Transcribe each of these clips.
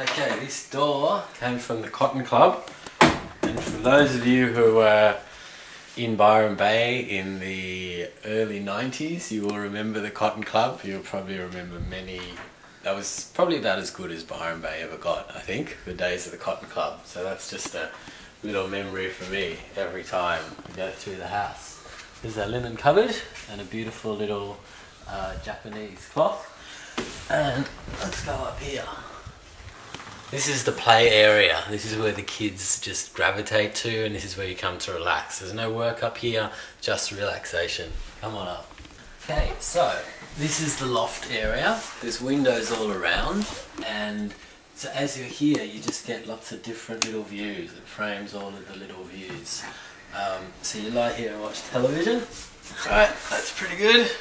Okay, this door came from the Cotton Club, and for those of you who were in Byron Bay in the early 90s, you will remember the Cotton Club. You'll probably remember many. That was probably about as good as Byron Bay ever got, I think, the days of the Cotton Club. So that's just a little memory for me every time we go through the house. There's our linen cupboard and a beautiful little Japanese cloth. And let's go up here. This is the play area. This is where the kids just gravitate to, and this is where you come to relax. There's no work up here, just relaxation. Come on up. Okay, so this is the loft area. There's windows all around, and so as you're here, you just get lots of different little views. It frames all of the little views. So you lie here and watch television. Right, that's pretty good.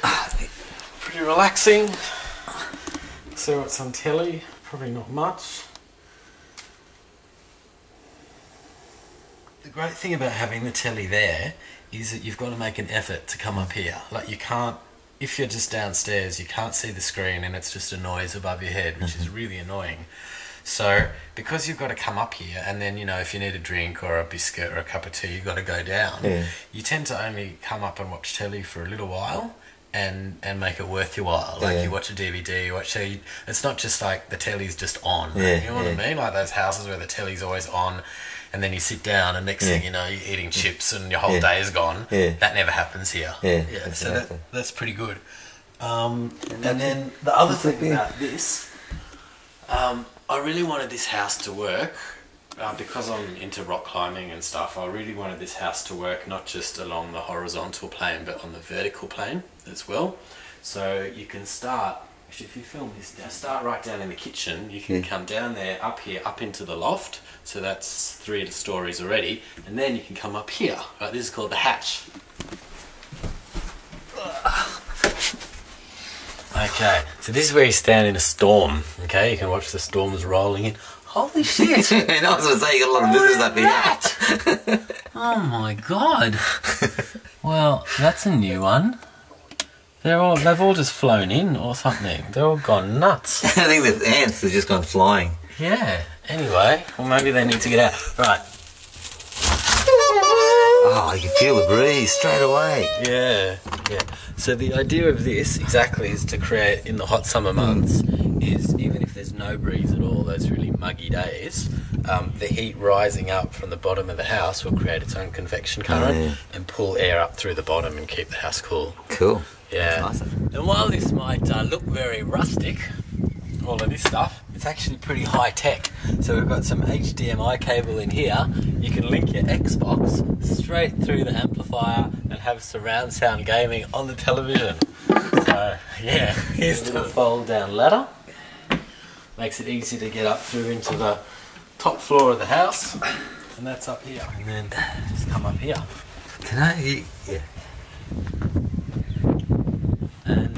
Pretty relaxing. So what's on telly? Probably not much. The great thing about having the telly there is that you've got to make an effort to come up here. Like, you can't, if you're just downstairs, you can't see the screen and it's just a noise above your head, which is really annoying. So because you've got to come up here, and then, you know, if you need a drink or a biscuit or a cup of tea, you've got to go down. Yeah. You tend to only come up and watch telly for a little while and make it worth your while. Like, you watch a DVD, you watch telly. It's not just like the telly's just on. You know what I mean? Like those houses where the telly's always on, and then you sit down and next thing you know, you're eating chips and your whole day is gone. That never happens here. So that's pretty good. And then the other thing about this, I really wanted this house to work because I'm into rock climbing and stuff. I really wanted this house to work not just along the horizontal plane but on the vertical plane as well. So you can start, actually if you film this down, start right down in the kitchen. You can come down there, up here, up into the loft. So that's 3 stories already. And then you can come up here. Right, this is called the hatch. Okay, so this is where you stand in a storm. Okay, you can watch the storms rolling in. Holy shit! I was going to say, you got a lot of business up here. Oh my god. Well, that's a new one. They've all just flown in or something. They're all gone nuts. I think the ants have just gone flying. Yeah. Anyway, well, maybe they need to get out. Right. Oh, you can feel the breeze straight away. Yeah. So the idea of this exactly is to create, in the hot summer months, is even if there's no breeze at all, those really muggy days, the heat rising up from the bottom of the house will create its own convection current and pull air up through the bottom and keep the house cool. Cool. Yeah. That's awesome. And while this might look very rustic, all of this stuff, it's actually pretty high tech. So we've got some HDMI cable in here. You can link your Xbox straight through the amplifier and have surround sound gaming on the television. So yeah, here's the fold down ladder. Makes it easy to get up through into the top floor of the house. And that's up here. And then just come up here. Can I? Yeah. And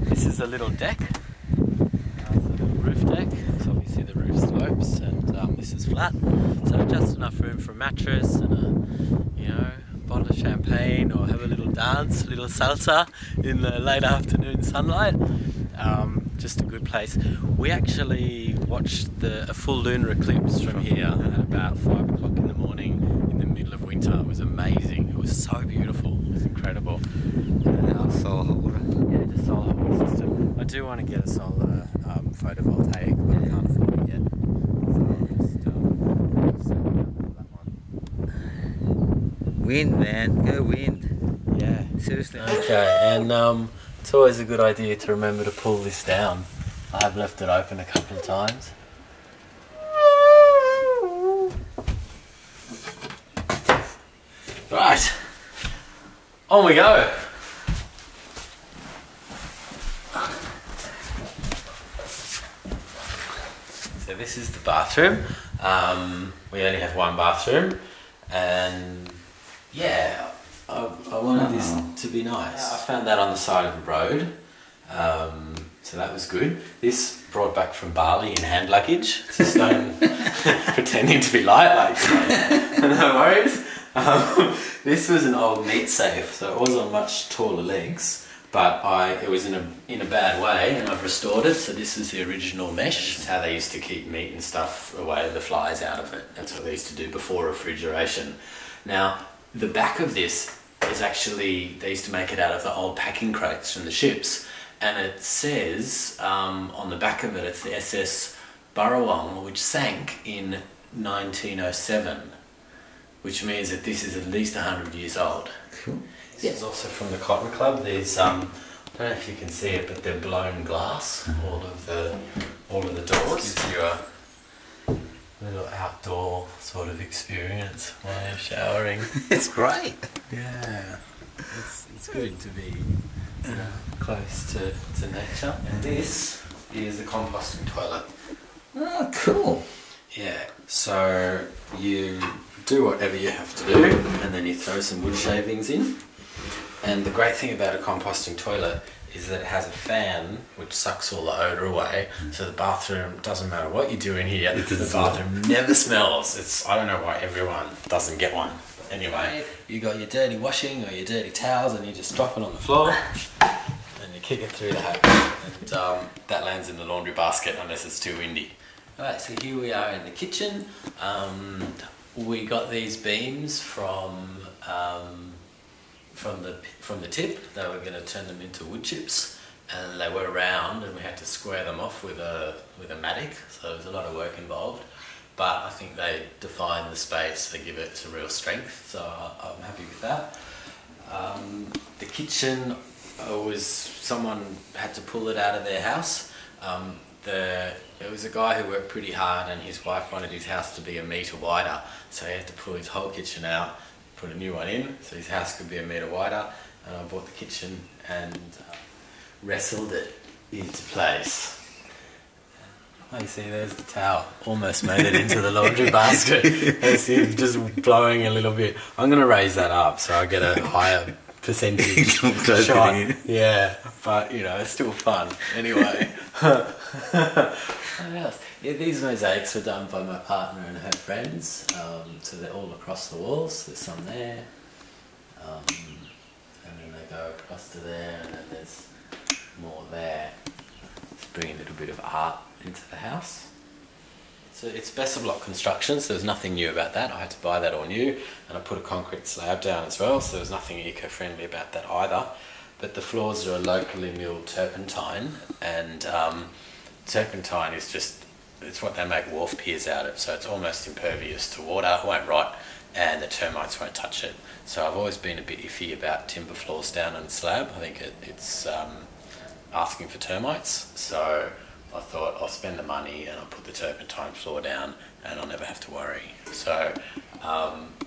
this is a little deck. It's a little roof deck. So obviously the roof slopes, and this is flat. So just enough room for a mattress and a, bottle of champagne, or have a little dance, a little salsa in the late afternoon sunlight. Just a good place. We actually watched a full lunar eclipse from here at about 5 o'clock in the morning in the middle of winter. It was amazing. It was so beautiful. It was incredible. Solar holder. Yeah, just solar holder system. I do want to get a solar photovoltaic, but I can't afford it yet. So I'll just set it up for that one. Wind, man. Go wind. Yeah. Seriously. Okay, and it's always a good idea to remember to pull this down. I have left it open a couple of times. Right, on we go. So this is the bathroom. We only have one bathroom, and yeah, I wanted this to be nice. I found that on the side of the road, so that was good. This brought back from Bali in hand luggage. Just don't pretending to be light, like no worries. This was an old meat safe, so it was on much taller legs, but it was in a bad way, and I've restored it. So this is the original mesh. It's how they used to keep meat and stuff away, the flies out of it. That's what they used to do before refrigeration. Now, the back of this is actually, they used to make it out of the old packing crates from the ships, and it says on the back of it, it's the SS Burrawong, which sank in 1907, which means that this is at least 100 years old. Cool. This is also from the Cotton Club. There's I don't know if you can see it, but they're blown glass. All of the doors. Gives you a little outdoor sort of experience while you're showering. It's great. Yeah, it's good to be close to nature. And this is the composting toilet. Oh, cool. Yeah. So you do whatever you have to do, and then you throw some wood shavings in. And the great thing about a composting toilet is that it has a fan which sucks all the odour away, so the bathroom, doesn't matter what you do in here, the bathroom never smells. I don't know why everyone doesn't get one. Anyway, you got your dirty washing or your dirty towels, and you just drop it on the floor and you kick it through the hatch, and that lands in the laundry basket unless it's too windy. Alright, so here we are in the kitchen. We got these beams from the tip. They were going to turn them into wood chips, and they were round, and we had to square them off with a mattock. So there was a lot of work involved, but I think they define the space. They give it some real strength. So I'm happy with that. The kitchen someone had to pull it out of their house. It was a guy who worked pretty hard, and his wife wanted his house to be a metre wider, so he had to pull his whole kitchen out, put a new one in, so his house could be a metre wider. And I bought the kitchen and wrestled it into place. Oh, you see, there's the towel. Almost made it into the laundry basket. It's just blowing a little bit. I'm going to raise that up so I get a higher percentage shot. Yeah, but it's still fun. Anyway. What else? Yeah, these mosaics were done by my partner and her friends, so they're all across the walls. There's some there, and then they go across to there, and then there's more there. Let's bring a little bit of art into the house. So it's Besser block construction, so there's nothing new about that. I had to buy that all new, and I put a concrete slab down as well, so there's nothing eco-friendly about that either. But the floors are a locally milled turpentine, and turpentine is it's what they make wharf piers out of, so it's almost impervious to water, it won't rot, and the termites won't touch it. So I've always been a bit iffy about timber floors down on the slab. I think it's asking for termites, so I thought I'll spend the money and I'll put the turpentine floor down and I'll never have to worry. So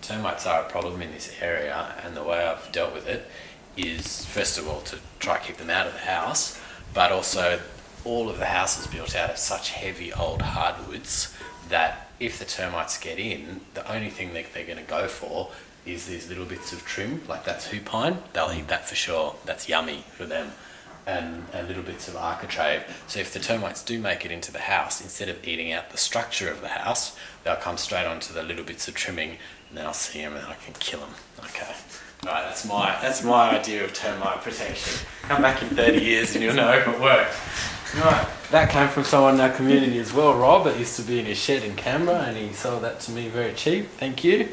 termites are a problem in this area, and the way I've dealt with it is, first of all, to try to keep them out of the house, but also all of the house is built out of such heavy old hardwoods that if the termites get in, the only thing that they're going to go for is these little bits of trim, like that's hoop pine. They'll eat that for sure. That's yummy for them. And little bits of architrave. So if the termites do make it into the house, instead of eating out the structure of the house, they'll come straight onto the little bits of trimming, and then I'll see them and I can kill them. Okay. Alright, that's my idea of termite protection. Come back in 30 years and you'll know if it worked. Right, that came from someone in our community as well, Rob. It used to be in his shed in Canberra, and he sold that to me very cheap. Thank you.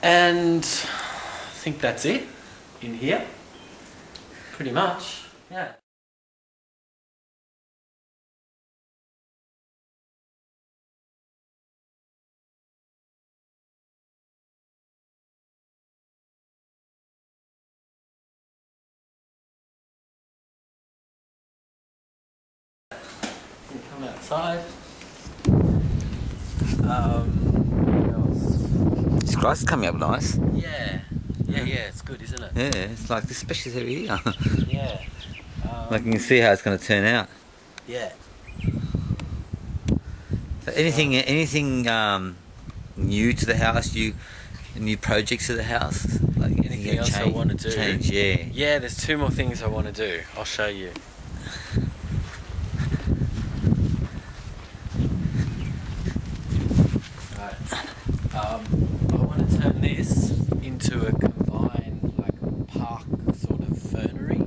And I think that's it in here. Pretty much, yeah. Come outside. What else? This grass is coming up nice. Yeah, it's good, isn't it? Yeah, it's like this special area here. Yeah. Like you can see how it's going to turn out. Yeah. So anything new to the house? New projects to the house? Like Anything else I want to do? Change, yeah. Yeah, there's 2 more things I want to do. I'll show you. Right. I want to turn this into a combined park sort of fernery.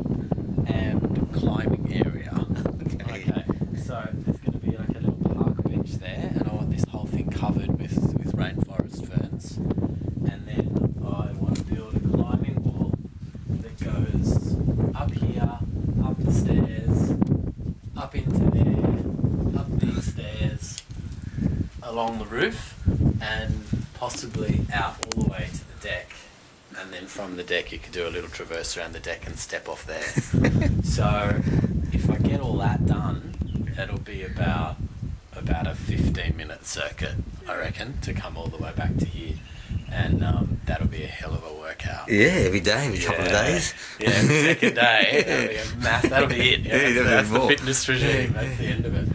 along the roof and possibly out all the way to the deck. And then from the deck, you could do a little traverse around the deck and step off there. So if I get all that done, it'll be about a 15-minute circuit, I reckon, to come all the way back to here. And that'll be a hell of a workout. Yeah, every day, every couple of days. Yeah, the second day, that'll be it. Yeah, that's the fitness regime. That's the end of it.